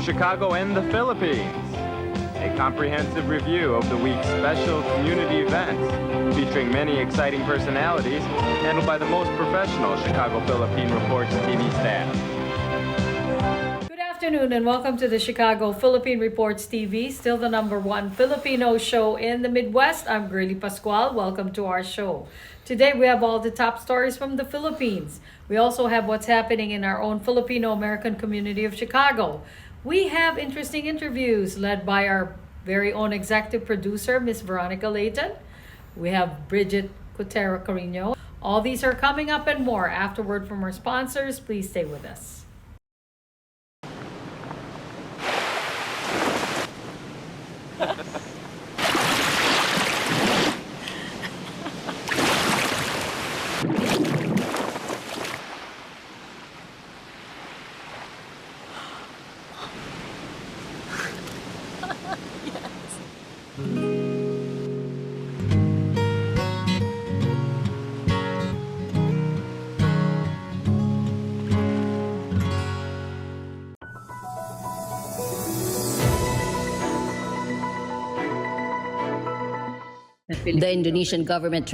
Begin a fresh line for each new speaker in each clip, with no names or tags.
Chicago and the Philippines. A comprehensive review of the week's special community events, featuring many exciting personalities, handled by the most professional Chicago Philippine Reports TV staff.
Good afternoon and welcome to the Chicago Philippine Reports TV, still the #1 Filipino show in the Midwest. I'm Girly Pascual. Welcome to our show. Today we have all the top stories from the Philippines. We also have what's happening in our own Filipino-American community of Chicago. We have interesting interviews led by our very own executive producer, Miss Veronica Layton. We have Bridget Cotero Carino. All these are coming up and more afterward from our sponsors. Please stay with us.
The Indonesian government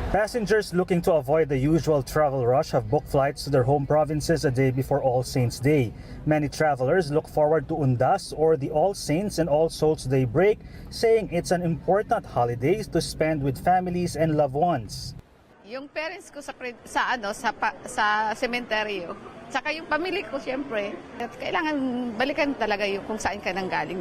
Passengers looking to avoid the usual travel rush have booked flights to their home provinces a day before All Saints' Day. Many travelers look forward to Undas or the All Saints and All Souls' Day break, saying it's an important holiday to spend with families and loved ones.
Yung parents ko sa sementeryo, saka yung pamilya ko siyempre, at kailangan balikan talaga yung kung saan ka nanggaling.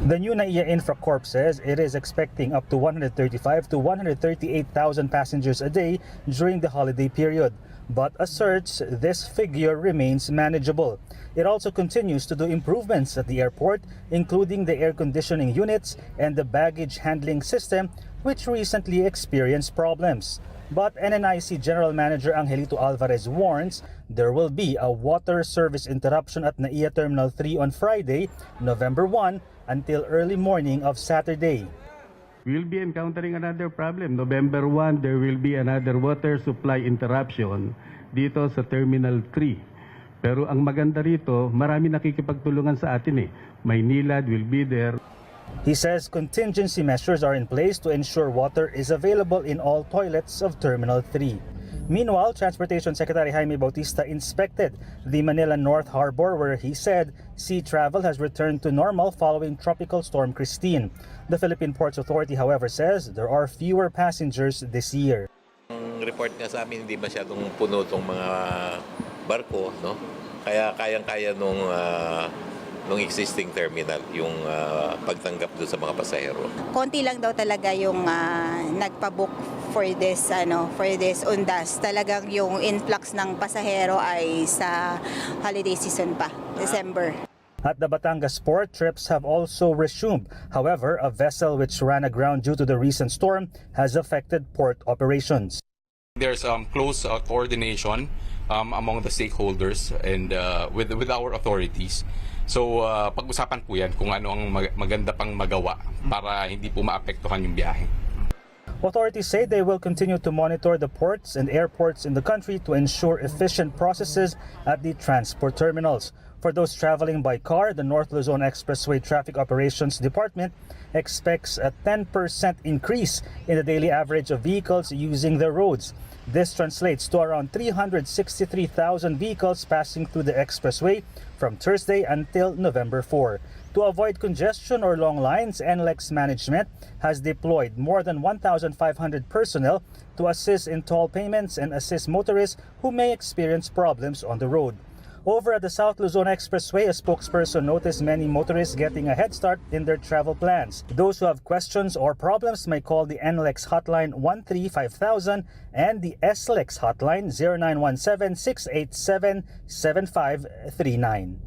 The new NAIA Infracorp says it is expecting up to 135 to 138,000 passengers a day during the holiday period, but asserts this figure remains manageable. It also continues to do improvements at the airport, including the air conditioning units and the baggage handling system, which recently experienced problems. But NNIC General Manager Angelito Alvarez warns there will be a water service interruption at NAIA Terminal 3 on Friday, November 1, until early morning of Saturday.
We'll be encountering another problem. November 1, there will be another water supply interruption dito sa Terminal 3. Pero ang maganda rito, marami nakikipagtulungan sa atin eh. Maynilad will be there.
He says contingency measures are in place to ensure water is available in all toilets of Terminal 3. Meanwhile, Transportation Secretary Jaime Bautista inspected the Manila North Harbor where he said sea travel has returned to normal following Tropical Storm Christine. The Philippine Ports Authority, however, says there are fewer passengers this year.
Ang report niya sa amin, hindi masyadong puno itong mga barko, no? Kaya kayang-kaya nung existing terminal yung pagtanggap doon sa mga pasahero.
Konti lang daw talaga yung nagpa-book for this Undas. Talagang yung influx ng pasahero ay sa holiday season pa, December.
At the Batangas port, trips have also resumed. However, a vessel which ran aground due to the recent storm has affected port operations.
There's close coordination among the stakeholders and with our authorities. So pag-usapan po yan kung ano ang maganda pang magawa para hindi po maapektuhan yung biyahe.
Authorities say they will continue to monitor the ports and airports in the country to ensure efficient processes at the transport terminals. For those traveling by car, the North Luzon Expressway Traffic Operations Department expects a 10% increase in the daily average of vehicles using the roads. This translates to around 363,000 vehicles passing through the expressway from Thursday until November 4. To avoid congestion or long lines, NLEX management has deployed more than 1,500 personnel to assist in toll payments and assist motorists who may experience problems on the road. Over at the South Luzon Expressway, a spokesperson noticed many motorists getting a head start in their travel plans. Those who have questions or problems may call the NLEX hotline 135,000 and the SLEX hotline 0917-687-7539.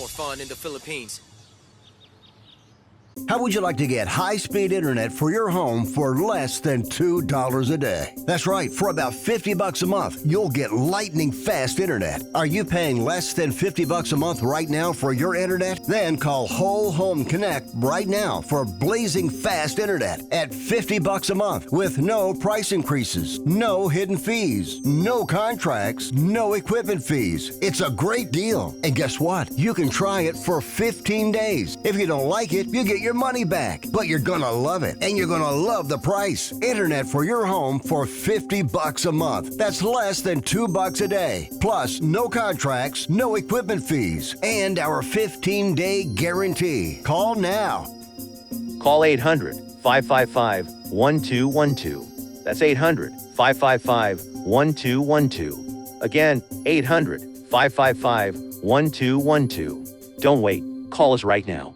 more fun in the Philippines.
How would you like to get high-speed internet for your home for less than $2 a day? That's right, for about $50 a month, you'll get lightning fast internet. Are you paying less than $50 a month right now for your internet? Then call Whole Home Connect right now for blazing fast internet at $50 a month with no price increases, no hidden fees, no contracts, no equipment fees. It's a great deal. And guess what? You can try it for 15 days. If you don't like it, you get your money back, but you're gonna love it, and you're gonna love the price. Internet for your home for $50 a month. That's less than $2 a day. Plus, no contracts, no equipment fees, and our 15-day guarantee. Call now.
Call 800-555-1212. That's 800-555-1212. Again, 800-555-1212. Don't wait. Call us right now.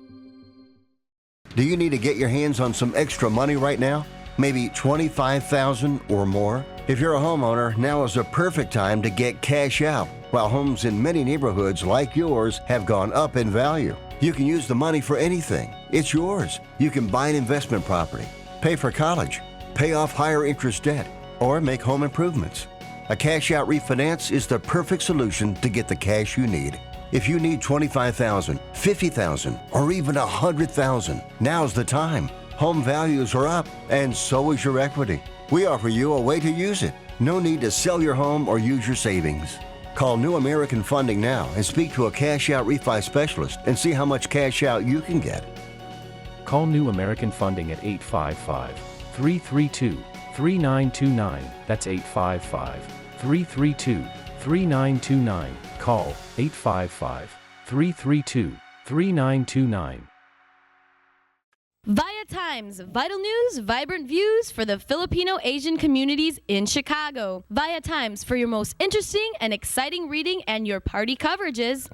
Do you need to get your hands on some extra money right now? Maybe $25,000 or more? If you're a homeowner, now is a perfect time to get cash out. While homes in many neighborhoods like yours have gone up in value, you can use the money for anything. It's yours. You can buy an investment property, pay for college, pay off higher interest debt, or make home improvements. A cash out refinance is the perfect solution to get the cash you need. If you need $25,000, $50,000, or even $100,000, now's the time. Home values are up, and so is your equity. We offer you a way to use it. No need to sell your home or use your savings. Call New American Funding now and speak to a cash out refi specialist and see how much cash out you can get.
Call New American Funding at 855-332-3929. That's 855-332-3929. Call 855-332-3929.
Via Times, vital news, vibrant views for the Filipino Asian communities in Chicago. Via Times for your most interesting and exciting reading and your party coverages.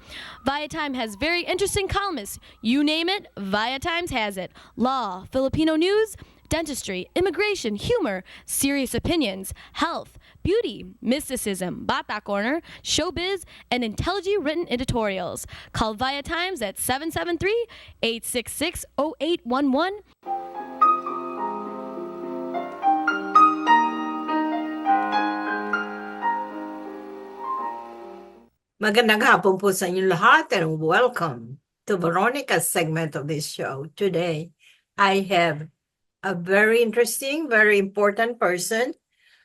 Via Times has very interesting columnists. You name it, Via Times has it. Law, Filipino news, dentistry, immigration, humor, serious opinions, health, beauty, mysticism, Bata Corner, showbiz, and intelligently written editorials. Call Via Times at 773-866-0811.
Magandang hapon po sa inyong lahat and welcome to Veronica's segment of this show. Today, I have a very interesting, very important person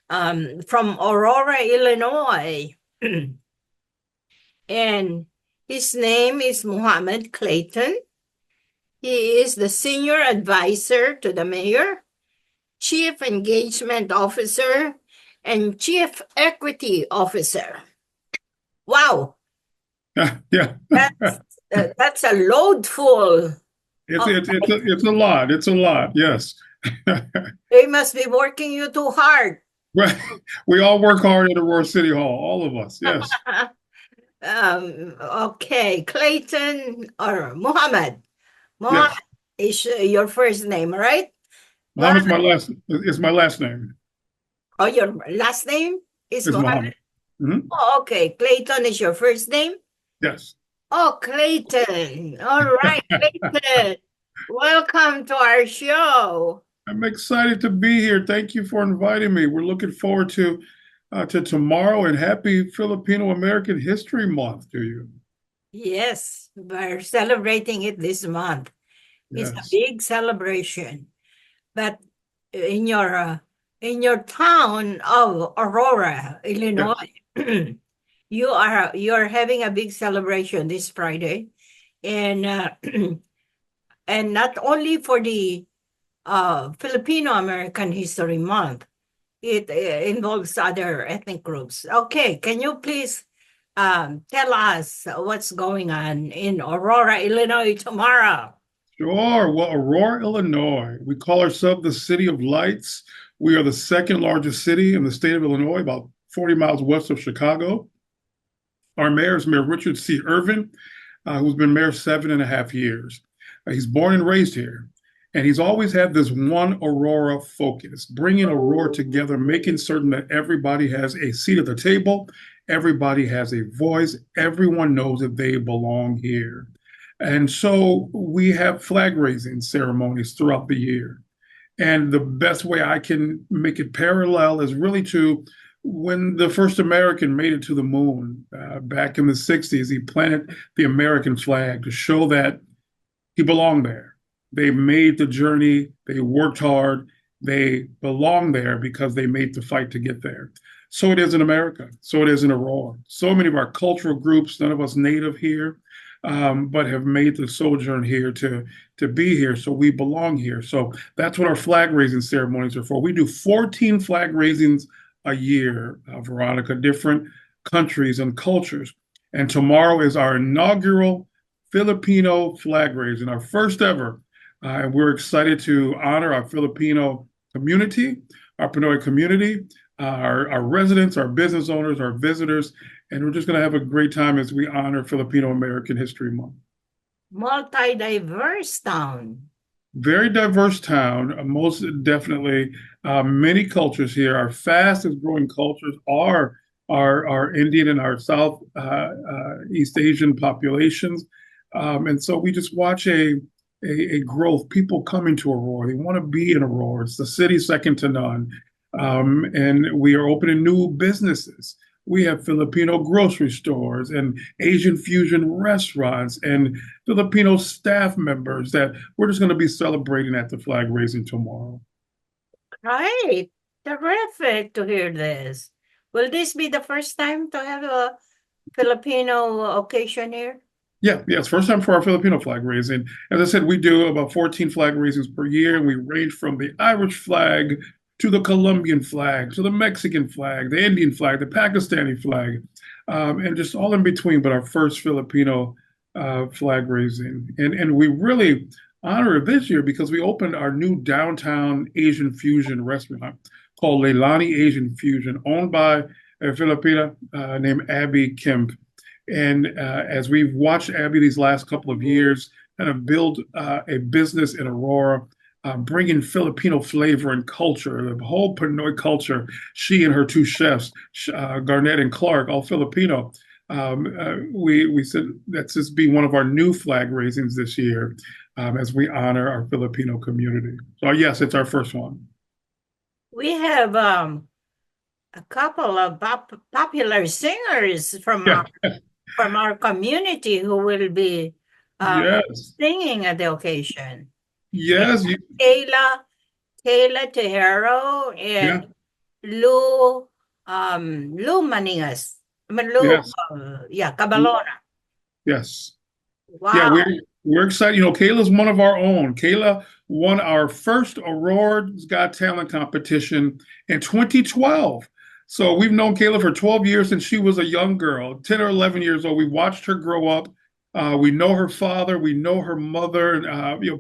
from Aurora, Illinois. And his name is Muhammad Clayton. He is the Senior Advisor to the Mayor, Chief Engagement Officer, and Chief Equity Officer. Wow.
Yeah.
That's a load full.
It's a lot. It's a lot. Yes.
They must be working you too hard.
Right. We all work hard at Aurora City Hall. All of us. Yes.
Okay. Clayton or Muhammad. Muhammad is your first name, right?
Muhammad's my last name.
Oh, your last name is Muhammad.
Mm-hmm.
Oh, okay. Clayton is your first name?
Yes.
Oh, Clayton. All right, Clayton. Welcome to our show.
I'm excited to be here. Thank you for inviting me. We're looking forward to tomorrow, and happy Filipino American History Month to you.
Yes, we're celebrating it this month. It's a big celebration. But in your town of Aurora, Illinois, you're having a big celebration this Friday, and and not only for the Filipino American History Month, it involves other ethnic groups. Okay, can you please tell us what's going on in Aurora, Illinois tomorrow?
Sure. Well, Aurora, Illinois, we call ourselves the City of Lights. We are the second largest city in the state of Illinois, about 40 miles west of Chicago. Our mayor is Mayor Richard C. Irvin, who's been mayor 7.5 years. He's born and raised here. And he's always had this one Aurora focus, bringing Aurora together, making certain that everybody has a seat at the table, everybody has a voice, everyone knows that they belong here. And so we have flag raising ceremonies throughout the year. And the best way I can make it parallel is really to when the first American made it to the moon back in the 60s. He planted the American flag to show that he belonged there. They made the journey, they worked hard, they belong there because they made the fight to get there. So it is in America. So it is in Aurora. So many of our cultural groups, none of us native here, but have made the sojourn here to be here. So we belong here. So that's what our flag raising ceremonies are for. We do 14 flag raisings a year, Veronica, different countries and cultures. And tomorrow is our inaugural Filipino flag raising, our first ever. And we're excited to honor our Filipino community, our Pinoy community, our residents, our business owners, our visitors, and we're just going to have a great time as we honor Filipino American History Month.
Multi-diverse town.
Very diverse town, most definitely. Many cultures here. Our fastest growing cultures are our Indian and our South East Asian populations. And so we just watch a growth, people coming to Aurora. They want to be in Aurora. It's the city second to none. And we are opening new businesses. We have Filipino grocery stores and Asian fusion restaurants and Filipino staff members that we're just going to be celebrating at the flag raising tomorrow.
Right. Terrific to hear this. Will this be the first time to have a Filipino occasion here?
Yeah, it's first time for our Filipino flag raising. As I said, we do about 14 flag raisings per year, and we range from the Irish flag to the Colombian flag, to the Mexican flag, the Indian flag, the Pakistani flag, and just all in between, but our first Filipino flag raising. And we really honor it this year because we opened our new downtown Asian fusion restaurant called Leilani Asian Fusion, owned by a Filipina named Abby Kemp. And as we've watched Abby these last couple of years kind of build a business in Aurora, bringing Filipino flavor and culture, the whole Pinoy culture, she and her two chefs, Garnett and Clark, all Filipino. We said let's just be one of our new flag raisings this year as we honor our Filipino community. So yes, it's our first one.
We have a couple of popular singers from our community who will be singing at the occasion.
Yes.
Kayla Tejero and Lou Maningas. Cabalona.
Yes.
Wow.
Yeah, we're excited. You know, Kayla's one of our own. Kayla won our first Aurora's Got Talent competition in 2012. So we've known Kayla for 12 years since she was a young girl, 10 or 11 years old. We watched her grow up. We know her father. We know her mother,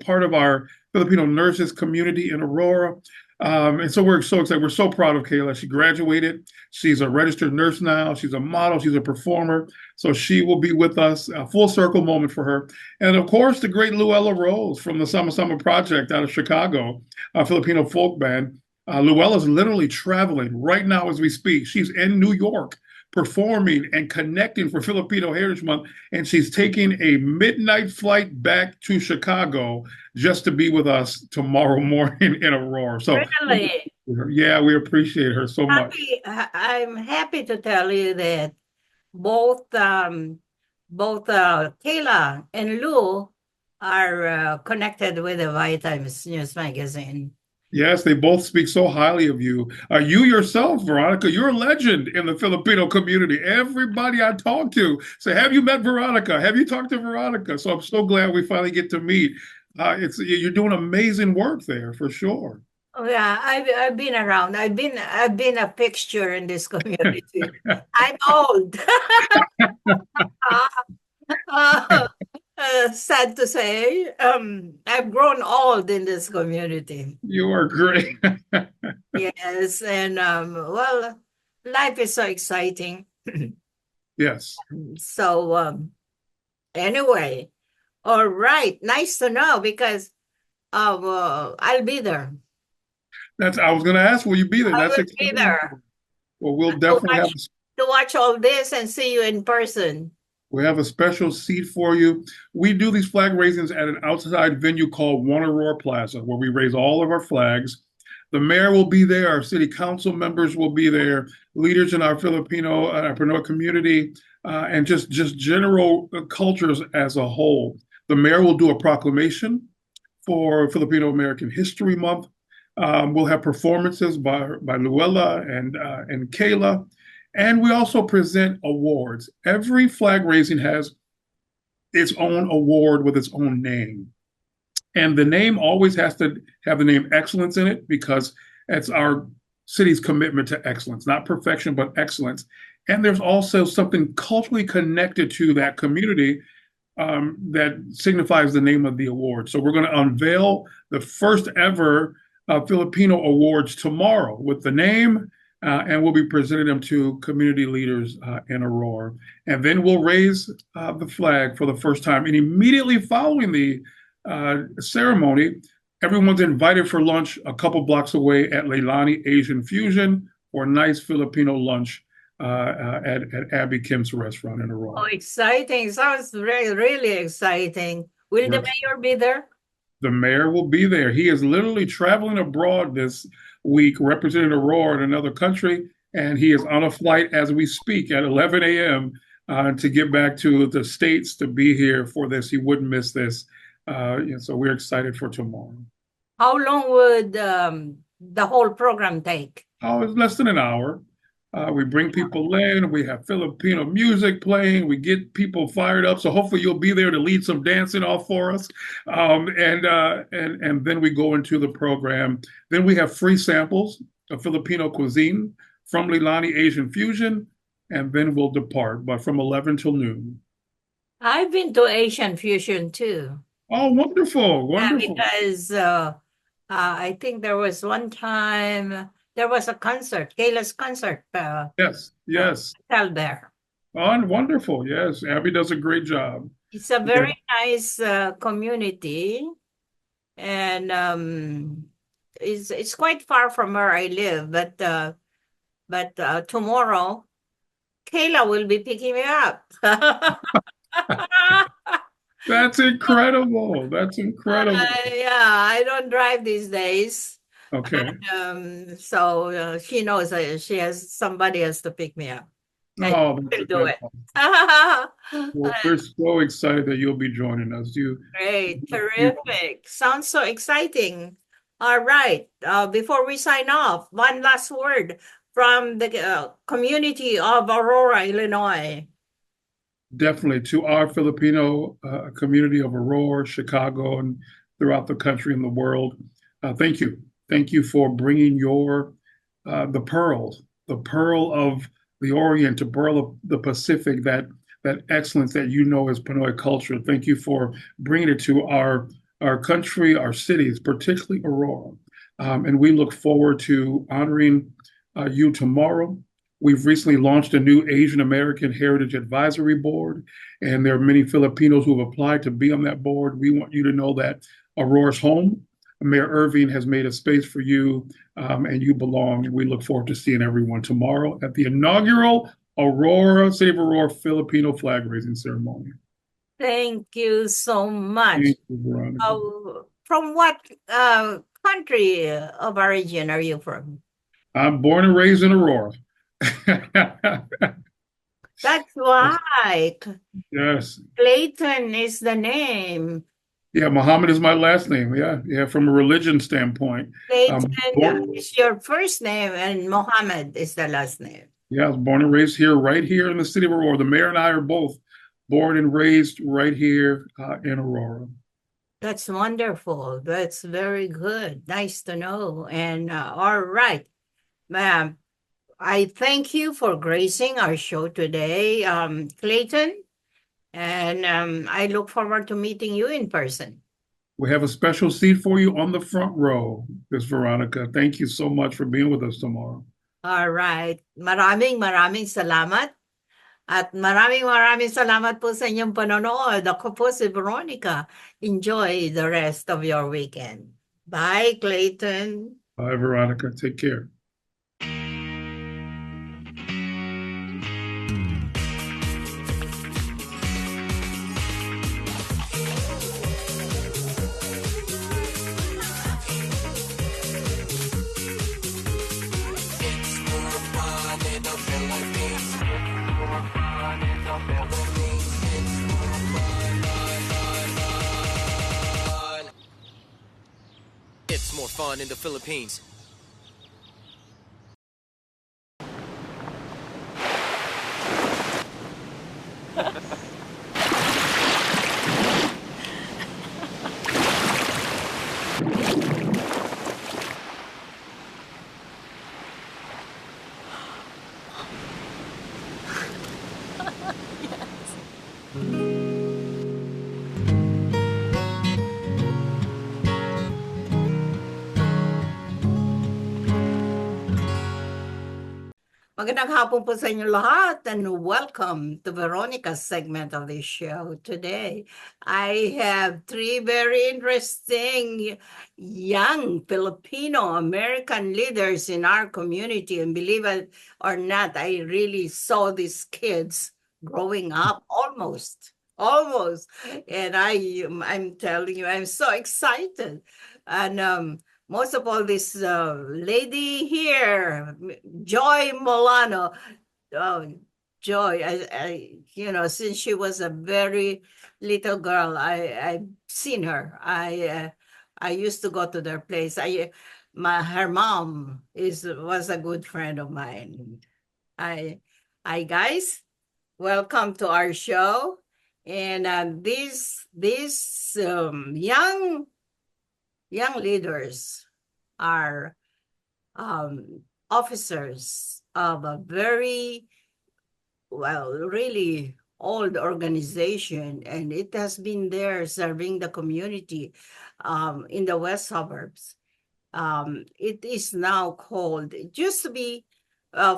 part of our Filipino nurses community in Aurora. And so we're so excited. We're so proud of Kayla. She graduated. She's a registered nurse now. She's a model. She's a performer. So she will be with us. A full circle moment for her. And of course, the great Luella Rose from the Sama Sama Project out of Chicago, a Filipino folk band. Luella's literally traveling right now as we speak. She's in New York performing and connecting for Filipino Heritage Month, and she's taking a midnight flight back to Chicago just to be with us tomorrow morning in Aurora. So,
really?
Yeah, we appreciate her so much.
I'm happy to tell you that both Kayla and Lou are connected with the Viatimes News Magazine.
Yes, they both speak so highly of you. You yourself, Veronica, you're a legend in the Filipino community. Everybody I talk to say, have you met Veronica? Have you talked to Veronica? So I'm so glad we finally get to meet. You're doing amazing work there for sure.
Oh yeah, I've been around. I've been a fixture in this community. I'm old. Sad to say, I've grown old in this community.
You are great.
Yes, and well, life is so exciting.
Yes.
So anyway, all right, nice to know because I'll be there.
I was going to ask, will you be there?
I will be there.
Well, we'll definitely have
to watch all this and see you in person.
We have a special seat for you. We do these flag raisings at an outside venue called One Aurora Plaza, where we raise all of our flags. The mayor will be there. Our city council members will be there. Leaders in our Pinoy community, and just general cultures as a whole. The mayor will do a proclamation for Filipino American History Month. We'll have performances by Luella and Kayla. And we also present awards. Every flag raising has its own award with its own name. And the name always has to have the name excellence in it because it's our city's commitment to excellence, not perfection, but excellence. And there's also something culturally connected to that community that signifies the name of the award. So we're going to unveil the first ever Filipino awards tomorrow with the name, and we'll be presenting them to community leaders in Aurora. And then we'll raise the flag for the first time. And immediately following the ceremony, everyone's invited for lunch a couple blocks away at Leilani Asian Fusion for a nice Filipino lunch at Abby Kim's restaurant in Aurora.
Oh, exciting. Sounds really exciting. Will the mayor be there?
The mayor will be there. He is literally traveling abroad this week, representing Aurora in another country, and he is on a flight as we speak at 11 a.m. To get back to the States to be here for this. He wouldn't miss this. So we're excited for tomorrow.
How long would the whole program take?
Oh, it's less than an hour. We bring people in. We have Filipino music playing. We get people fired up. So hopefully you'll be there to lead some dancing off for us. And then we go into the program. Then we have free samples of Filipino cuisine from Leilani Asian Fusion, and then we'll depart. But from 11 till noon.
I've been to Asian Fusion too.
Oh, wonderful! Wonderful.
Because I think there was one time. There was a concert, Kayla's concert.
Yes.
Held there.
Oh, wonderful. Yes, Abby does a great job.
It's a very nice community, and it's quite far from where I live. But tomorrow, Kayla will be picking me up.
That's incredible. That's incredible.
Yeah, I don't drive these days.
Okay.
So she knows she has somebody else to pick me up.
Oh,
She'll do it.
Well, we're so excited that you'll be joining us.
Great, terrific. Sounds so exciting. All right. Before we sign off, one last word from the community of Aurora, Illinois.
Definitely to our Filipino community of Aurora, Chicago, and throughout the country and the world. Thank you. Thank you for bringing the pearl of the Orient, the pearl of the Pacific, that excellence that you know is Pinoy culture. Thank you for bringing it to our country, our cities, particularly Aurora. And we look forward to honoring you tomorrow. We've recently launched a new Asian American Heritage Advisory Board, and there are many Filipinos who have applied to be on that board. We want you to know that Aurora's home. Mayor Irving has made a space for you, and you belong. And we look forward to seeing everyone tomorrow at the inaugural City of Aurora Filipino flag raising ceremony.
Thank you so much.
Thank you, Veronica.
From what country of origin are you from?
I'm born and raised in Aurora.
That's why.
Yes.
Clayton is the name.
Yeah, Muhammad is my last name. Yeah. From a religion standpoint.
Clayton is your first name, and Muhammad is the last name.
Yeah, I was born and raised here, right here in the city of Aurora. The mayor and I are both born and raised right here in Aurora.
That's wonderful. That's very good. Nice to know. And all right, ma'am, I thank you for gracing our show today, Clayton. And I look forward to meeting you in person.
We have a special seat for you on the front row, Ms. Veronica. Thank you so much for being with us tomorrow.
All right. Maraming salamat. At maraming salamat po sa inyong panonood. Ako po si Veronica. Enjoy the rest of your weekend. Bye, Clayton.
Bye, Veronica. Take care.
It's more fun in the Philippines.
Magandang hapon po sa inyo lahat and welcome to Veronica's segment of this show. Today, I have three very interesting young Filipino-American leaders in our community. And believe it or not, I really saw these kids growing up almost. And I'm telling you, I'm so excited. And most of all, this lady here, Joy Molano. Oh, Joy, since she was a very little girl, I've seen her. I used to go to their place. Her mom was a good friend of mine. Hi guys, welcome to our show. And these young leaders are officers of a very, really old organization, and it has been there serving the community in the west suburbs. It is now called, it used to be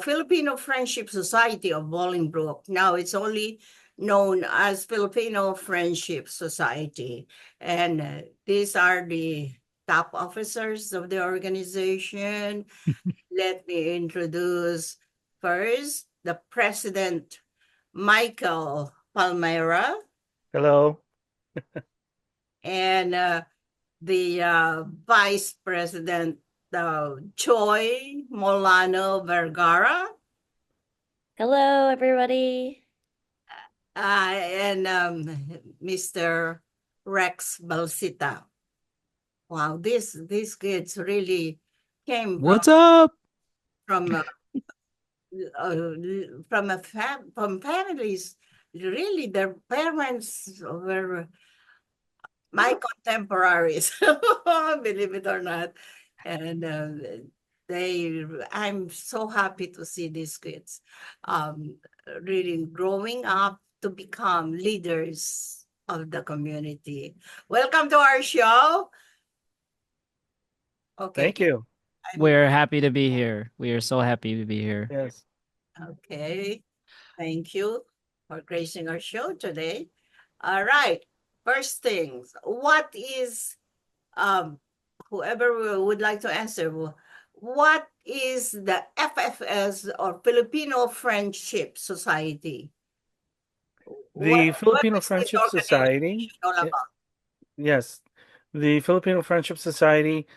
Filipino Friendship Society of Bolingbrook. Now it's only known as Filipino Friendship Society. And these are the top officers of the organization. Let me introduce first the president, Michael Palmera.
Hello.
And the vice president, Choi Molano Vergara.
Hello, everybody.
And Mr. Rex Balsita. Wow, these kids really came
What's up?
from families. Really, their parents were my contemporaries, believe it or not. And I'm so happy to see these kids really growing up to become leaders of the community. Welcome to our show. Okay.
Thank you. We're happy to be here. We are so happy to be here.
Yes.
Okay. Thank you for gracing our show today. All right. First things, what is, whoever would like to answer, what is the FFS or Filipino Friendship Society?
The Filipino
is this
Friendship Society.
organization all about?
Yes. The Filipino Friendship Society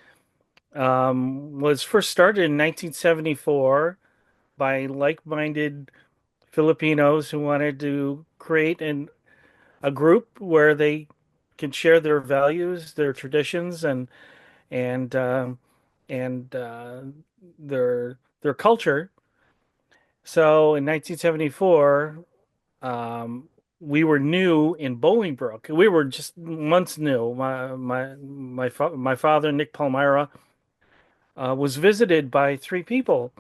was first started in 1974 by like-minded Filipinos who wanted to create a group where they can share their values, their traditions, and their culture. So in 1974, we were new in Bolingbrook. We were just months new. My father, Nick Palmyra, was visited by three people: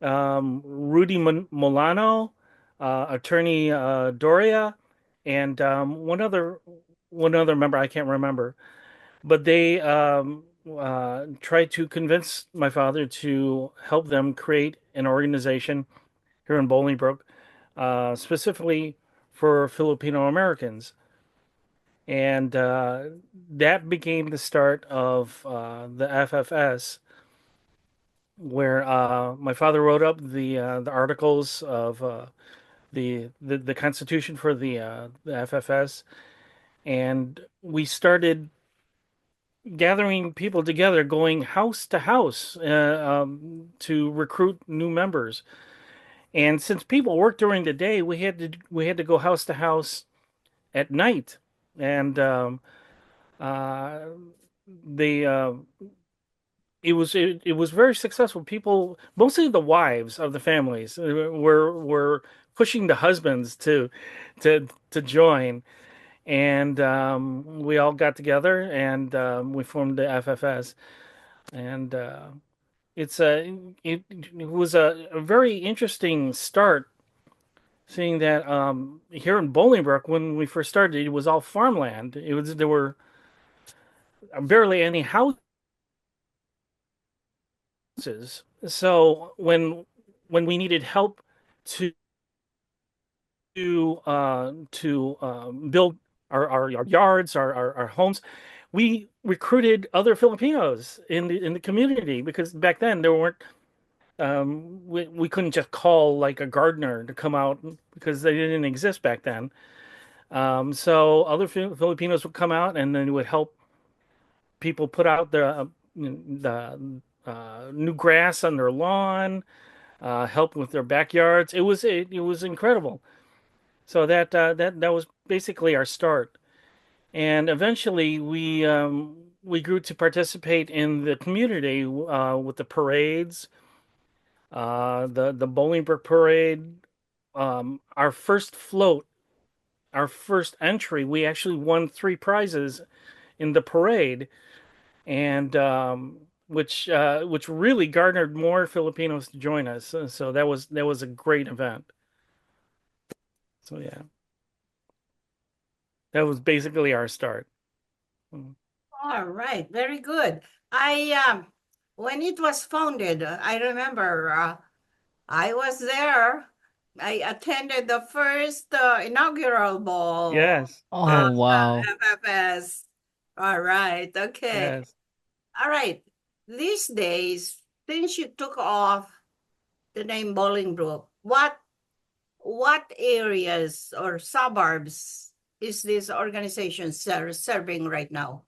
Rudy Molano, attorney Doria, and one other member I can't remember. But they tried to convince my father to help them create an organization here in Bolingbrook, specifically for Filipino Americans. And that became the start of the FFS, where my father wrote up the articles of the Constitution for the FFS, and we started gathering people together, going house to house to recruit new members. And since people worked during the day, we had to go house to house at night, and they
it was very successful. People, mostly the wives of the families, were pushing the husbands to join, and we all got together and we formed the FFS, and it's a it was a very interesting start. Seeing that here in Bolingbrook, when we first started, it was all farmland. There were barely any houses. So when we needed help to build our yards, our homes, we recruited other Filipinos in the community because back then there weren't we couldn't just call like a gardener to come out because they didn't exist back then. So other Filipinos would come out and then would help people put out the new grass on their lawn, help with their backyards. It was incredible. So that was basically our start, and eventually we grew to participate in the community with the parades, the Bolingbrook parade, our first float, our first entry. We actually won three prizes in the parade, and which really garnered more Filipinos to join us. So that was a great event. So yeah, that was basically our start.
All right, very good. When it was founded, I remember I was there. I attended the first inaugural ball
Yes.
of
Oh, wow.
FFS. All right, okay.
Yes.
All right. These days, since you took off the name Bolingbrook, what areas or suburbs is this organization serving right now?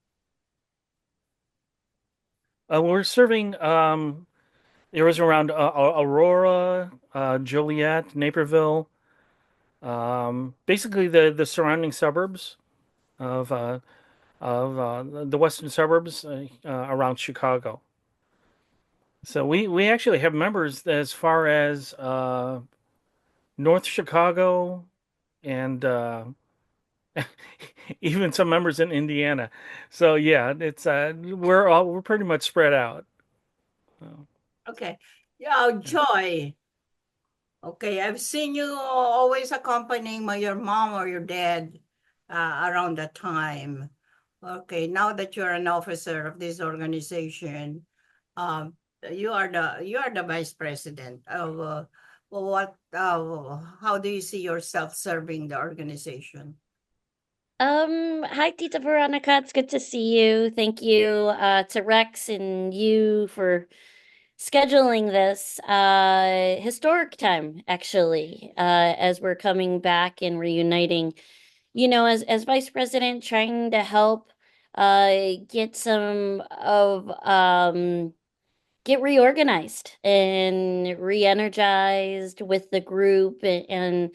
We're serving areas around Aurora, Joliet, Naperville, basically the surrounding suburbs of the western suburbs around Chicago. So we actually have members as far as North Chicago and even some members in Indiana. So yeah, it's we're pretty much spread out. So,
Okay. Yeah, Joy. Okay, I've seen you always accompanying your mom or your dad around that time. Okay, now that you're an officer of this organization, um, you are the vice president of how do you see yourself serving the organization?
Hi, Tita Veronica. It's good to see you. Thank you to Rex and you for scheduling this historic time, actually, as we're coming back and reuniting. You know, as vice president, trying to help get some of get reorganized and re-energized with the group and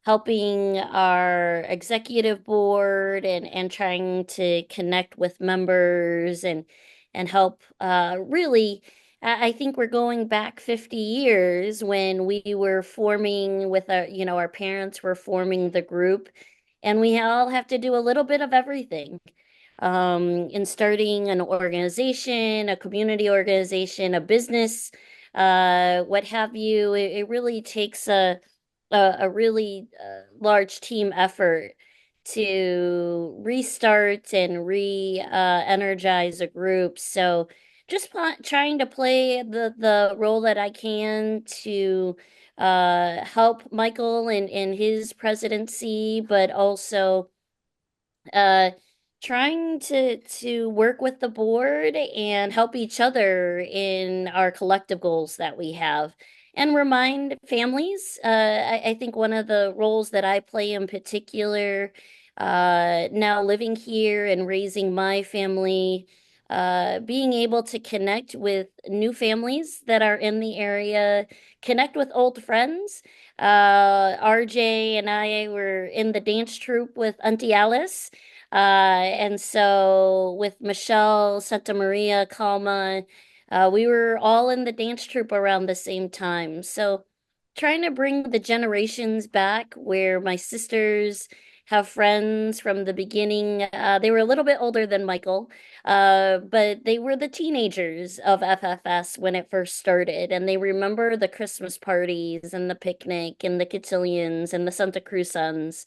helping our executive board and trying to connect with members and help really I think we're going back 50 years when we were forming with our, you know, our parents were forming the group, and we all have to do a little bit of everything in starting an organization, a community organization, a business, what have you. It really takes a really large team effort to restart and energize a group. So just trying to play the role that I can to help Michael in his presidency, but also uh trying to work with the board and help each other in our collective goals that we have and remind families. I think one of the roles that I play in particular, now living here and raising my family, being able to connect with new families that are in the area, connect with old friends. RJ and I were in the dance troupe with Auntie Alice. And so with Michelle Santa Maria Calma, We were all in the dance troupe around the same time. So trying to bring the generations back where my sisters have friends from the beginning. They were a little bit older than Michael, but they were the teenagers of FFS when it first started, and they remember the Christmas parties and the picnic and the cotillions and the Santa Cruz Suns.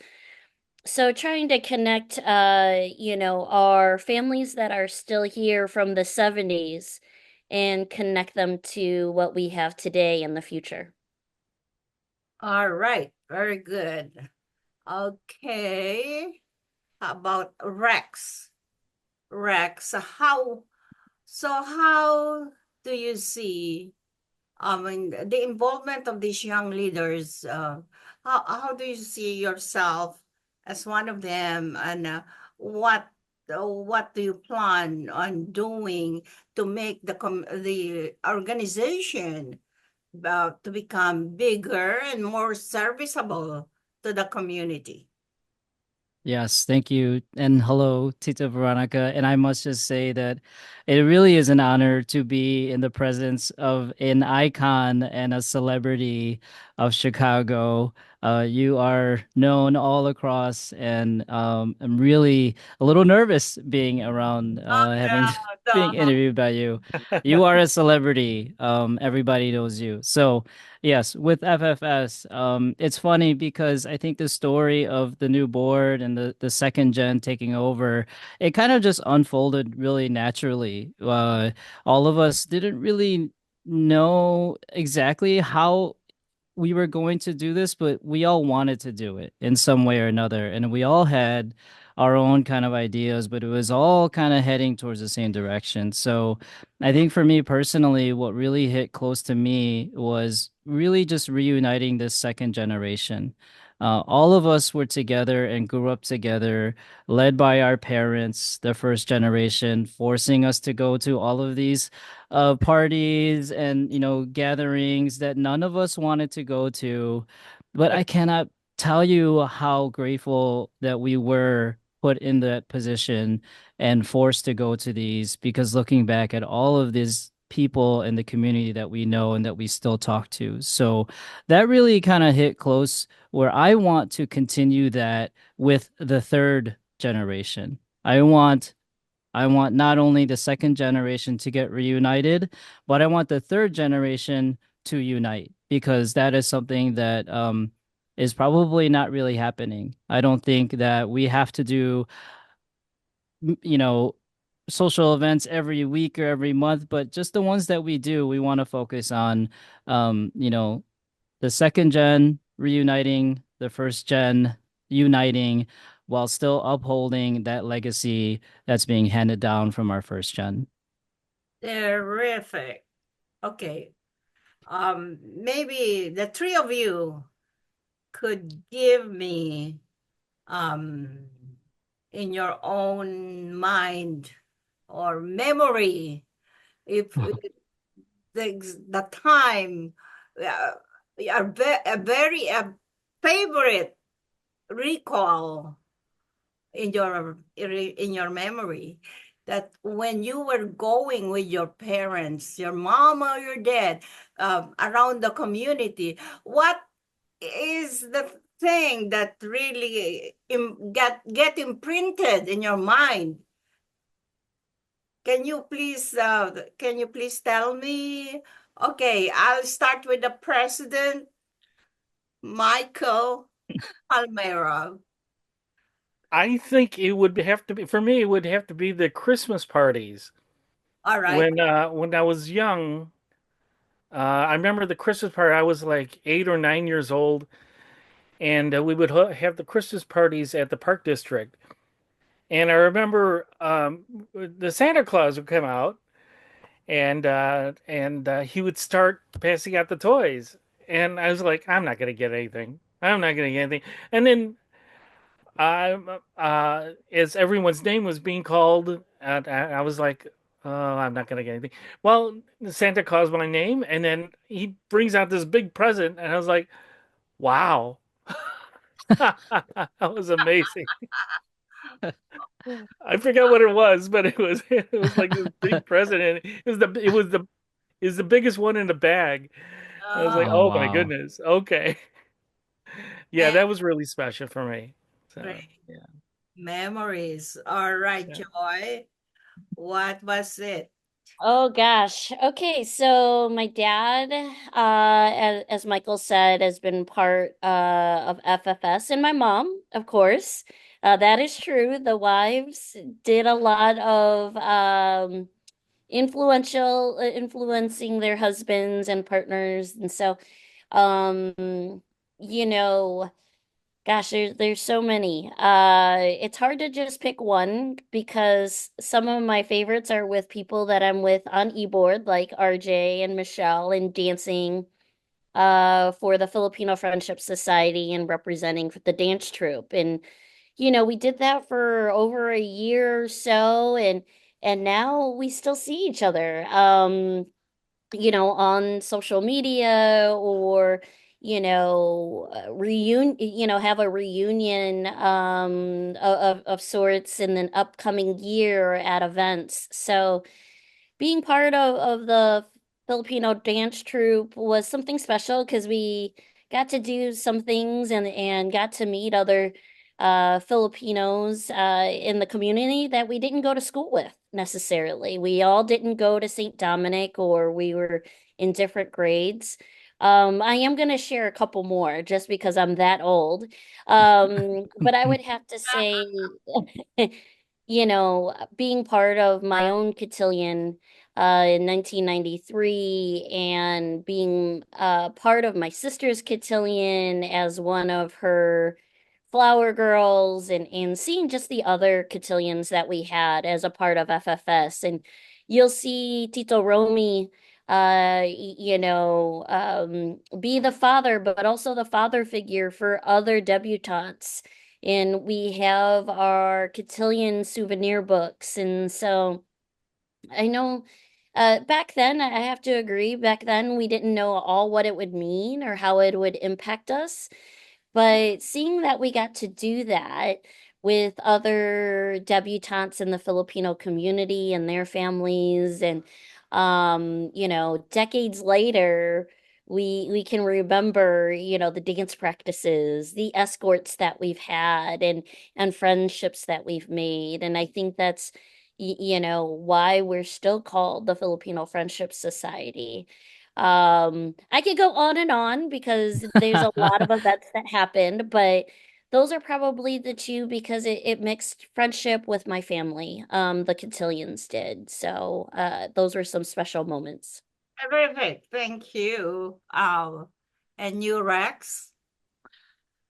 So trying to connect, our families that are still here from the 70s and connect them to what we have today in the future.
All right, very good. Okay, how about Rex? Rex, how do you see, I mean, the involvement of these young leaders? How do you see yourself as one of them, and what do you plan on doing to make the organization to become bigger and more serviceable to the community?
Yes, thank you. And hello, Tita Veronica. And I must just say that it really is an honor to be in the presence of an icon and a celebrity of Chicago. You are known all across, and I'm really a little nervous being around, having being interviewed by you. You are a celebrity. Everybody knows you. So, yes, with FFS, it's funny because I think the story of the new board and the second gen taking over, it kind of just unfolded really naturally. All of us didn't really know exactly how we were going to do this, but we all wanted to do it in some way or another. And we all had our own kind of ideas, but it was all kind of heading towards the same direction. So I think for me personally, what really hit close to me was really just reuniting this second generation. All of us were together and grew up together, led by our parents, the first generation, forcing us to go to all of these parties and gatherings that none of us wanted to go to. But I cannot tell you how grateful that we were put in that position and forced to go to these, because looking back at all of these people in the community that we know and that we still talk to. So that really kind of hit close, where I want to continue that with the third generation. I want not only the second generation to get reunited, but I want the third generation to unite, because that is something that is probably not really happening. I don't think that we have to do, you know, social events every week or every month, but just the ones that we do, we want to focus on, um, you know, the second gen reuniting, the first gen uniting, while still upholding that legacy that's being handed down from our first gen.
Terrific. Okay. Maybe the three of you could give me, um, in your own mind or memory, if the time, a very favorite recall in your memory, that when you were going with your parents, your mom or your dad, around the community, what is the thing that really get imprinted in your mind? Can you please tell me? Okay, I'll start with the president, Michael Almera.
I think it would have to be, for me. It would have to be the Christmas parties.
All right.
When I was young, I remember the Christmas party. I was like 8 or 9 years old, and we would have the Christmas parties at the Park District. And I remember the Santa Claus would come out, and he would start passing out the toys, and I was like, I'm not gonna get anything. I'm not gonna get anything. And then as everyone's name was being called, I was like, oh, I'm not gonna get anything. Well, Santa calls my name, and then he brings out this big present, and I was like, wow. That was amazing. I forgot what it was, but it was like this big present. And it was the is the biggest one in the bag. I was like,
Oh,
Oh,
oh my
wow.
goodness. Okay. Yeah,
and
that was really special for me. So,
great
yeah.
memories. All right,
Yeah.
Joy. What was it?
Oh gosh. Okay, so my dad, as Michael said, has been part of FFS, and my mom, of course. That is true. The wives did a lot of influencing their husbands and partners, and so, you know. Gosh, there's so many. It's hard to just pick one because some of my favorites are with people that I'm with on eBoard, like RJ and Michelle, and dancing for the Filipino Friendship Society and representing for the dance troupe. And we did that for over a year or so, and now we still see each other. On social media or have a reunion of sorts in an upcoming year at events. So being part of the Filipino dance troupe was something special because we got to do some things and got to meet other Filipinos in the community that we didn't go to school with necessarily. We all didn't go to St. Dominic or we were in different grades. I am going to share a couple more just because I'm that old. But I would have to say, being part of my own cotillion in 1993 and being part of my sister's cotillion as one of her flower girls and seeing just the other cotillions that we had as a part of FFS. And you'll see Tito Romy be the father, but also the father figure for other debutantes. And we have our cotillion souvenir books. And so I know back then, I have to agree, back then we didn't know all what it would mean or how it would impact us. But seeing that we got to do that with other debutantes in the Filipino community and their families, and decades later, we can remember, the dance practices, the escorts that we've had, and friendships that we've made. And I think that's why we're still called the Filipino Friendship Society. I could go on and on because there's a lot of events that happened, but those are probably the two because it mixed friendship with my family. The cotillions did. So those were some special moments.
Terrific. Thank you. And you, Rex?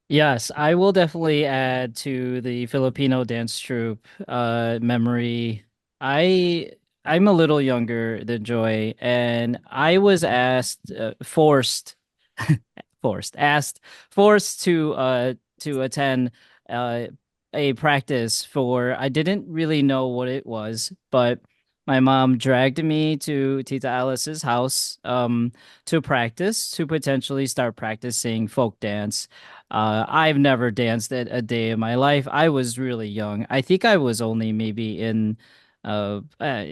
Yes, I will definitely add to the Filipino dance troupe memory. I I'm a little younger than Joy, and I was forced to attend uh a practice for I didn't really know what it was, but my mom dragged me to Tita Alice's house to practice to potentially start practicing folk dance. I've never danced a day in my life. I was really young. I think I was only maybe in uh, uh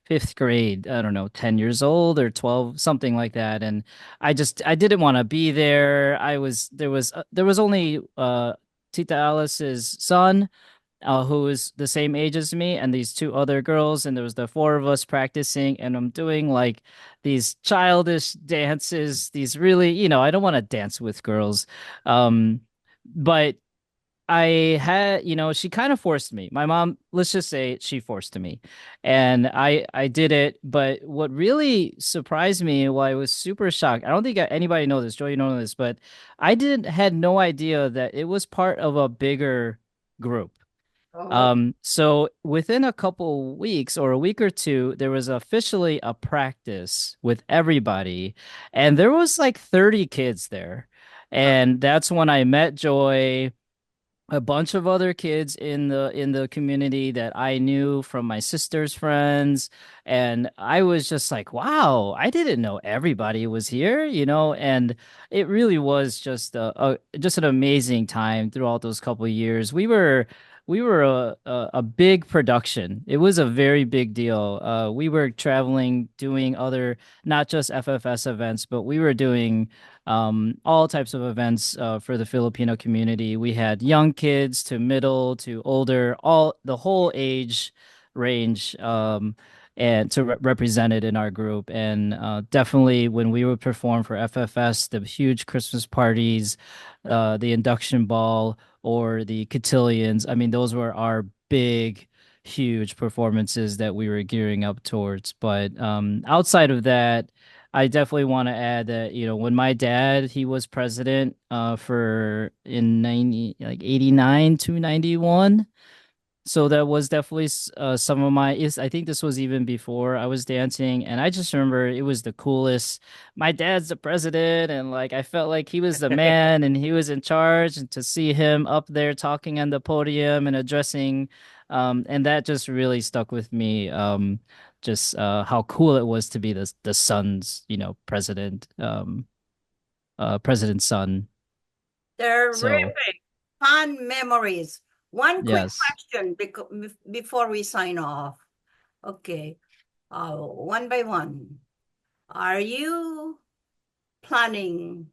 fifth grade. I don't know, 10 years old or 12, something like that. And I didn't want to be there. There was only Tita Alice's son, who is the same age as me, and these two other girls, and there was the four of us practicing, and I'm doing like these childish dances, these really, I don't want to dance with girls. But I had, she kind of forced me. My mom, let's just say she forced me. And I did it, but what really surprised me, well, I was super shocked. I don't think anybody knows this, Joy, you know this, but I didn't had no idea that it was part of a bigger group.
Oh,
So within a couple weeks or a week or two, there was officially a practice with everybody, and there was like 30 kids there. And that's when I met Joy, a bunch of other kids in the community that I knew from my sister's friends, and I was just like, wow, I didn't know everybody was here, and it really was just just an amazing time throughout those couple of years. We were we were a big production. It was a very big deal. We were traveling, doing other, not just FFS events, but we were doing all types of events for the Filipino community. We had young kids to middle to older, all the whole age range. And to represent it in our group. And definitely when we would perform for FFS, the huge Christmas parties, the induction ball, or the cotillions. I mean, those were our big, huge performances that we were gearing up towards. But outside of that, I definitely want to add that, when my dad, he was president for in 90, like 89 to 91. So that was definitely some of my is I think this was even before I was dancing, and I just remember it was the coolest. My dad's the president, and like I felt like he was the man and he was in charge, and to see him up there talking on the podium and addressing, and that just really stuck with me. Just how cool it was to be the son's, president, president's son. So
Terrific. Fun memories. One quick
yes.
question before we sign off. Okay. One by one. Are you planning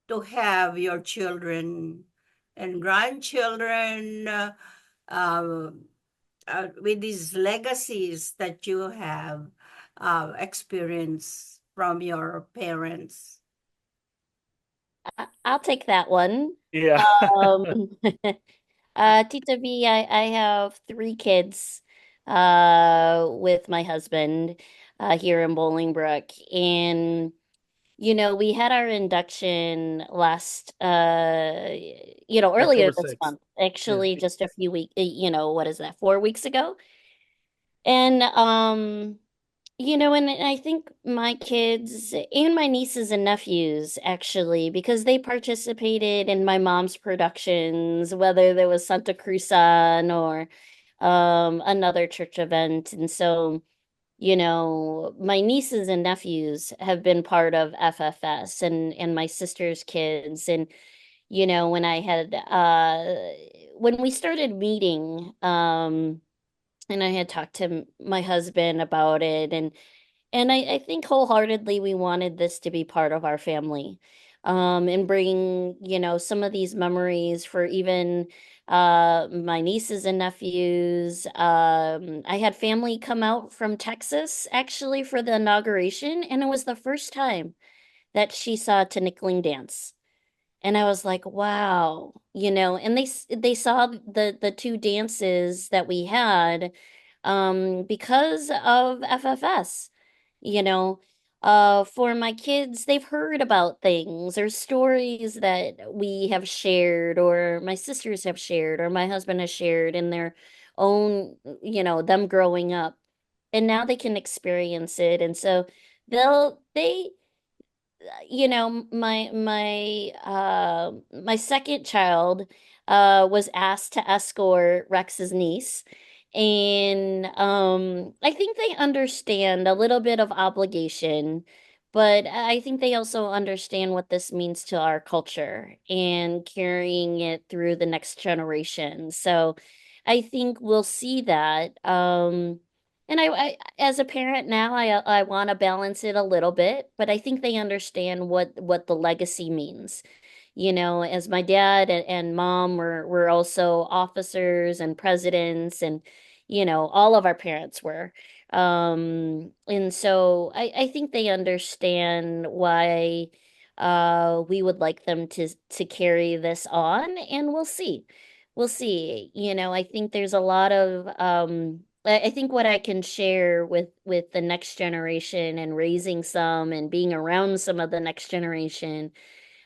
to have your children and grandchildren uh, with these legacies that you have experienced from your parents?
I'll take that one.
Yeah.
Um, Tita V, I have three kids with my husband here in Bolingbrook. And, we had our induction last, earlier
October
this
6th.
month,
Yeah.
actually just a few weeks, what is that, 4 weeks ago? And, and I think my kids and my nieces and nephews actually, because they participated in my mom's productions, whether there was Santa Cruzan or another church event. And so, my nieces and nephews have been part of FFS and my sister's kids. And, when I had when we started meeting, and I had talked to my husband about it, and I think wholeheartedly we wanted this to be part of our family, and bring, some of these memories for even my nieces and nephews. I had family come out from Texas actually for the inauguration, and it was the first time that she saw Tinickling dance. And I was like, wow, and they saw the two dances that we had because of FFS, you know. For my kids, they've heard about things or stories that we have shared or my sisters have shared or my husband has shared in their own, them growing up. And now they can experience it. And so they my second child was asked to escort Rex's niece, and I think they understand a little bit of obligation, but I think they also understand what this means to our culture and carrying it through the next generation. So I think we'll see that. And as a parent now, I want to balance it a little bit, but I think they understand what the legacy means. As my dad and mom were also officers and presidents, and all of our parents were. And so I think they understand why we would like them to carry this on, and we'll see. We'll see. I think there's a lot of I think what I can share with the next generation and raising some and being around some of the next generation,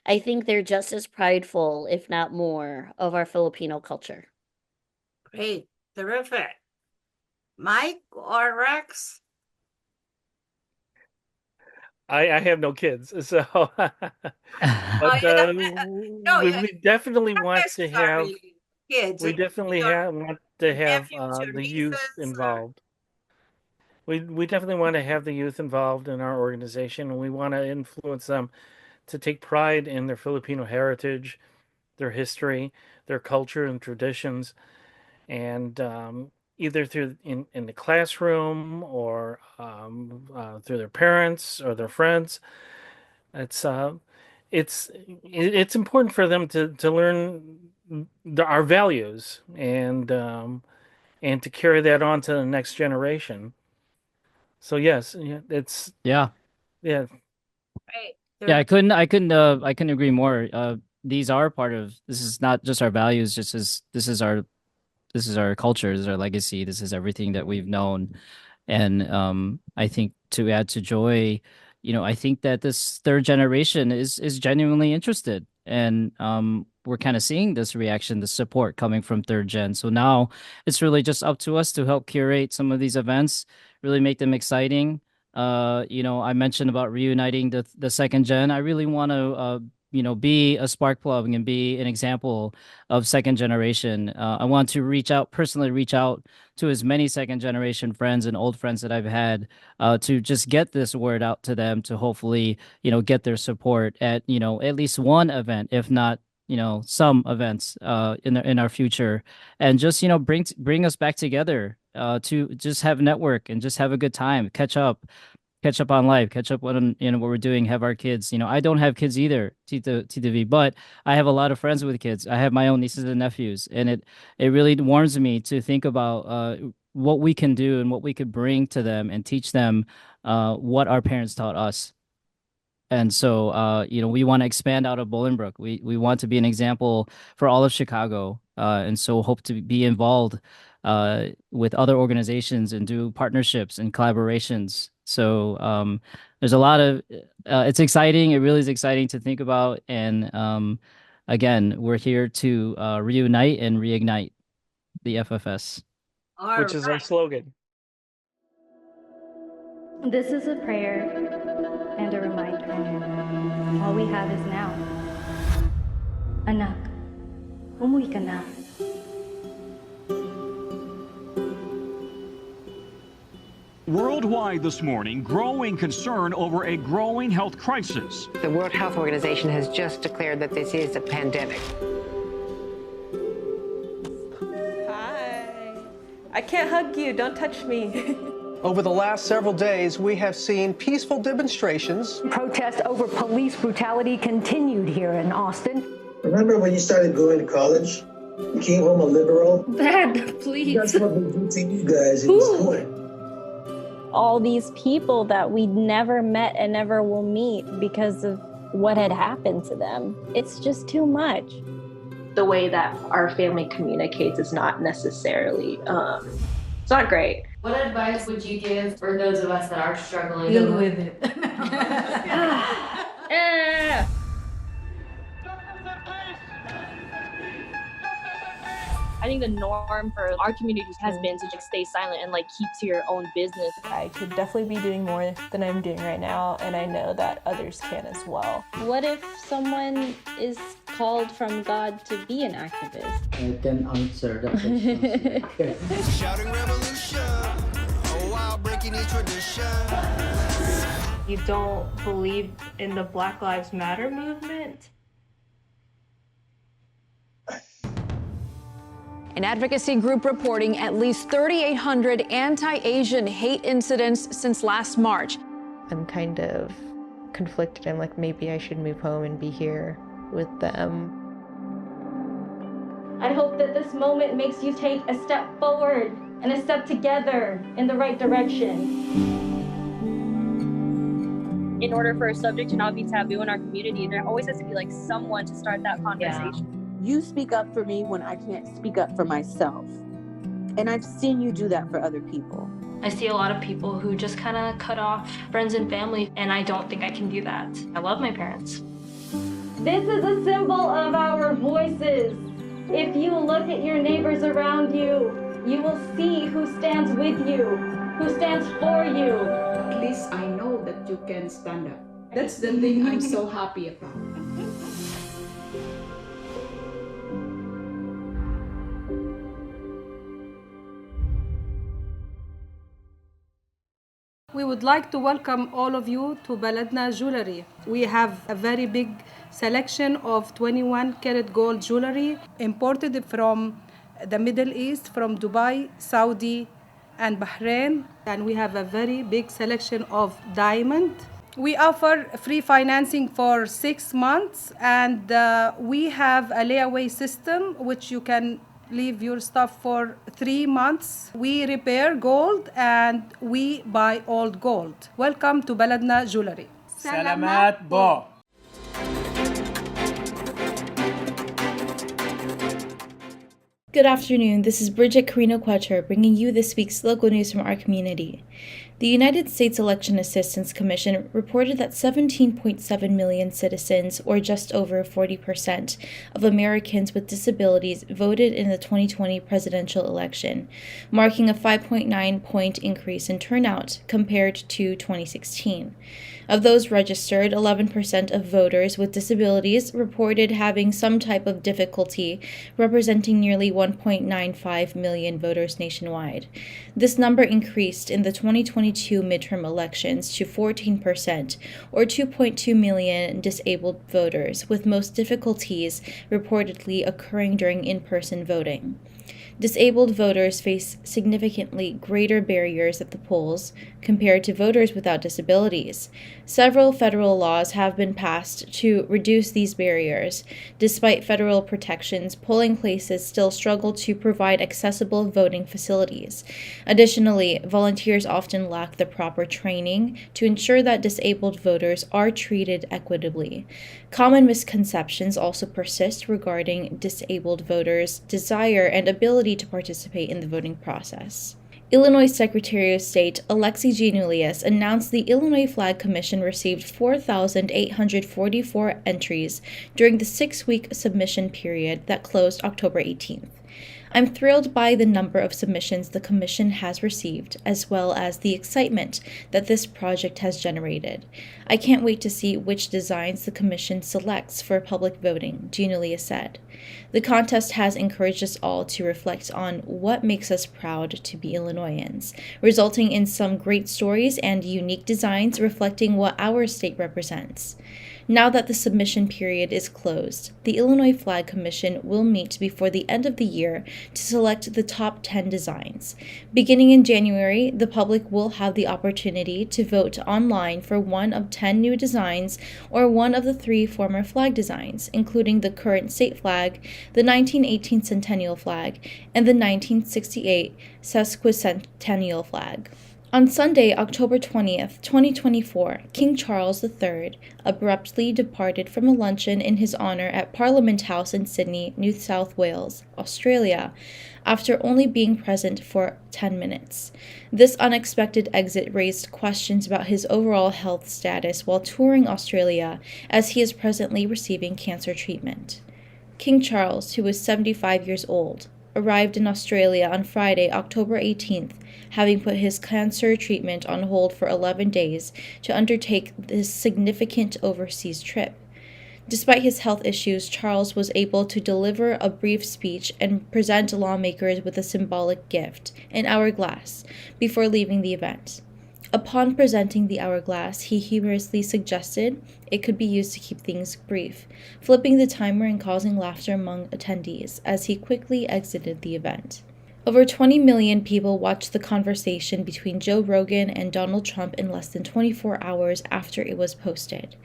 I think they're just as prideful, if not more, of our Filipino culture.
Great. Terrific. Mike or Rex?
I have no kids, so
Oh,
but
you don't, no,
we definitely
not
want to have
necessarily kids.
we definitely
Your
want to have
nephews, your
the youth
nieces, or
involved. We definitely want to have the youth involved in our organization, and we want to influence them to take pride in their Filipino heritage, their history, their culture and traditions, and either through in the classroom or through their parents or their friends. It's it's important for them to learn our values and to carry that on to the next generation. So yes, it's
Yeah.
yeah.
Yeah, I couldn't agree more. These are part of, this is not just our values, just as this is our culture, this is our legacy, this is everything that we've known. And I think to add to Joy, I think that this third generation is genuinely interested. And we're kind of seeing this reaction, the support coming from third gen. So now it's really just up to us to help curate some of these events, really make them exciting. I mentioned about reuniting the second gen. I really want to be a spark plug and be an example of second generation. I want to personally reach out to as many second generation friends and old friends that I've had, to just get this word out to them, to hopefully, get their support at, at least one event, if not, some events, in our future, and just, bring us back together, to just have network and just have a good time, catch up on life, catch up on what we're doing, have our kids. I don't have kids either, TTV, but I have a lot of friends with kids. I have my own nieces and nephews, and it really warms me to think about what we can do and what we could bring to them and teach them what our parents taught us. And so, we want to expand out of Bolingbrook. We want to be an example for all of Chicago, and so hope to be involved with other organizations and do partnerships and collaborations. So there's a lot of, it's exciting. It really is exciting to think about. And again, we're here to reunite and reignite the FFS.
Which is our slogan.
This is a prayer and a reminder. All we have is now. Anak, umuwi ka na.
Worldwide this morning, growing concern over a growing health crisis.
The World Health Organization has just declared that this is a pandemic.
Hi. I can't hug you. Don't touch me.
Over the last several days, we have seen peaceful demonstrations.
Protests over police brutality continued here in Austin.
Remember when you started going to college? You came home a liberal?
Dad, please.
That's what we do to you guys in school.
All these people that we never met and never will meet because of what had happened to them. It's just too much.
The way that our family communicates is not necessarily, it's not great.
What advice would you give for those of us that are struggling?
Deal with it.
I think the norm for our community has been to just stay silent and keep to your own business.
I could definitely be doing more than I'm doing right now, and I know that others can as well.
What if someone is called from God to be an activist?
I can answer that question.
Shouting revolution, oh wow, breaking new tradition.
You don't believe in the Black Lives Matter movement?
An advocacy group reporting at least 3,800 anti-Asian hate incidents since last March.
I'm kind of conflicted. I'm like, maybe I should move home and be here with them.
I hope that this moment makes you take a step forward and a step together in the right direction.
In order for a subject to not be taboo in our community, there always has to be someone to start that conversation.
Yeah. You speak up for me when I can't speak up for myself. And I've seen you do that for other people.
I see a lot of people who just kind of cut off friends and family, and I don't think I can do that. I love my parents. This is a symbol of our voices. If you look at your neighbors around you, you will see who stands with you, who stands for you.
At least I know that you can stand up. That's the thing I'm so happy about.
We would like to welcome all of you to Baladna Jewelry. We have a very big selection of 21 karat gold jewelry imported from the Middle East, from Dubai, Saudi, and Bahrain. And we have a very big selection of diamond. We offer free financing for 6 months, and we have a layaway system which you can leave your stuff for 3 months. We repair gold and we buy old gold. Welcome to Baladna Jewelry.
Salamat po.
Good afternoon, this is Bridget Carino-Quecher bringing you this week's local news from our community. The United States Election Assistance Commission reported that 17.7 million citizens, or just over 40% of Americans with disabilities, voted in the 2020 presidential election, marking a 5.9-point increase in turnout compared to 2016. Of those registered, 11% of voters with disabilities reported having some type of difficulty, representing nearly 1.95 million voters nationwide. This number increased in the 2022 midterm elections to 14%, or 2.2 million disabled voters, with most difficulties reportedly occurring during in-person voting. Disabled voters face significantly greater barriers at the polls compared to voters without disabilities. Several federal laws have been passed to reduce these barriers. Despite federal protections, polling places still struggle to provide accessible voting facilities. Additionally, volunteers often lack the proper training to ensure that disabled voters are treated equitably. Common misconceptions also persist regarding disabled voters' desire and ability to participate in the voting process. Illinois Secretary of State Alexi Giannoulias announced the Illinois Flag Commission received 4,844 entries during the 6-week submission period that closed October 18th. I'm thrilled by the number of submissions the Commission has received, as well as the excitement that this project has generated. I can't wait to see which designs the Commission selects for public voting, Giannoulias said. The contest has encouraged us all to reflect on what makes us proud to be Illinoisans, resulting in some great stories and unique designs reflecting what our state represents. Now that the submission period is closed, the Illinois Flag Commission will meet before the end of the year to select the top 10 designs. Beginning in January, the public will have the opportunity to vote online for one of 10 new designs or one of the 3 former flag designs, including the current state flag, the 1918 Centennial Flag, and the 1968 Sesquicentennial Flag. On Sunday, October 20th, 2024, King Charles III abruptly departed from a luncheon in his honor at Parliament House in Sydney, New South Wales, Australia, after only being present for 10 minutes. This unexpected exit raised questions about his overall health status while touring Australia, as he is presently receiving cancer treatment. King Charles, who was 75 years old, arrived in Australia on Friday, October 18th, having put his cancer treatment on hold for 11 days to undertake this significant overseas trip. Despite his health issues, Charles was able to deliver a brief speech and present lawmakers with a symbolic gift, an hourglass, before leaving the event. Upon presenting the hourglass, he humorously suggested it could be used to keep things brief, flipping the timer and causing laughter among attendees as he quickly exited the event. Over 20 million people watched the conversation between Joe Rogan and Donald Trump in less than 24 hours after it was posted.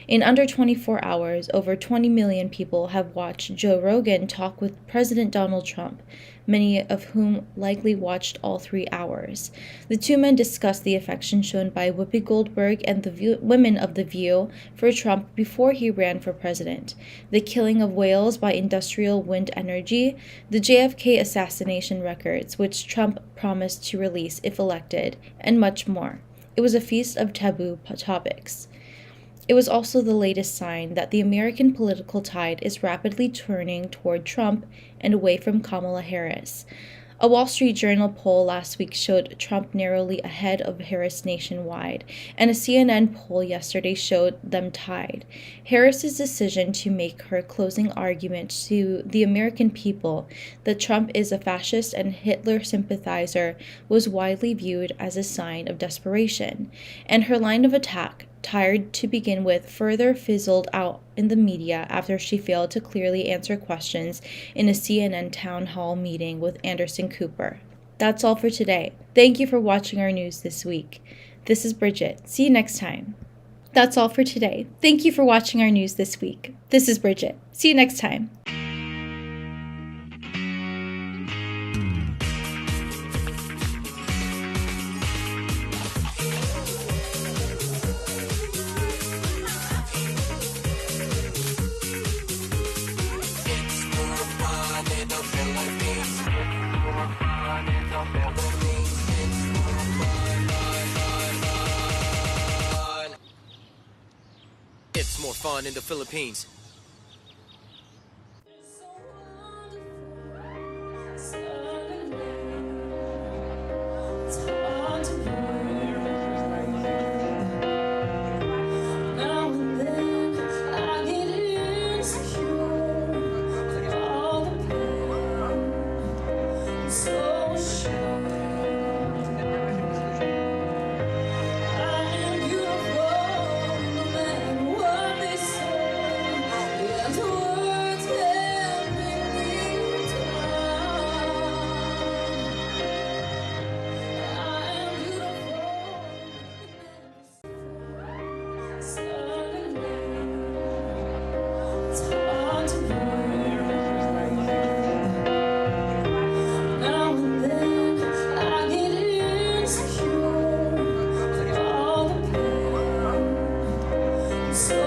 In under 24 hours, over 20 million people have watched Joe Rogan talk with President Donald Trump, many of whom likely watched all 3 hours. The two men discussed the affection shown by Whoopi Goldberg and the women of The View for Trump before he ran for president, the killing of whales by industrial wind energy, the JFK assassination records, which Trump promised to release if elected, and much more. It was a feast of taboo topics. It was also the latest sign that the American political tide is rapidly turning toward Trump and away from Kamala Harris. A Wall Street Journal poll last week showed Trump narrowly ahead of Harris nationwide, and a CNN poll yesterday showed them tied. Harris's decision to make her closing argument to the American people that Trump is a fascist and Hitler sympathizer was widely viewed as a sign of desperation, and her line of attack, tired to begin with, further fizzled out in the media after she failed to clearly answer questions in a CNN town hall meeting with Anderson Cooper. That's all for today. Thank you for watching our news this week. This is Bridget. See you next time. That's all for today. Thank you for watching our news this week. This is Bridget. See you next time.
It's more fun in the Philippines.
So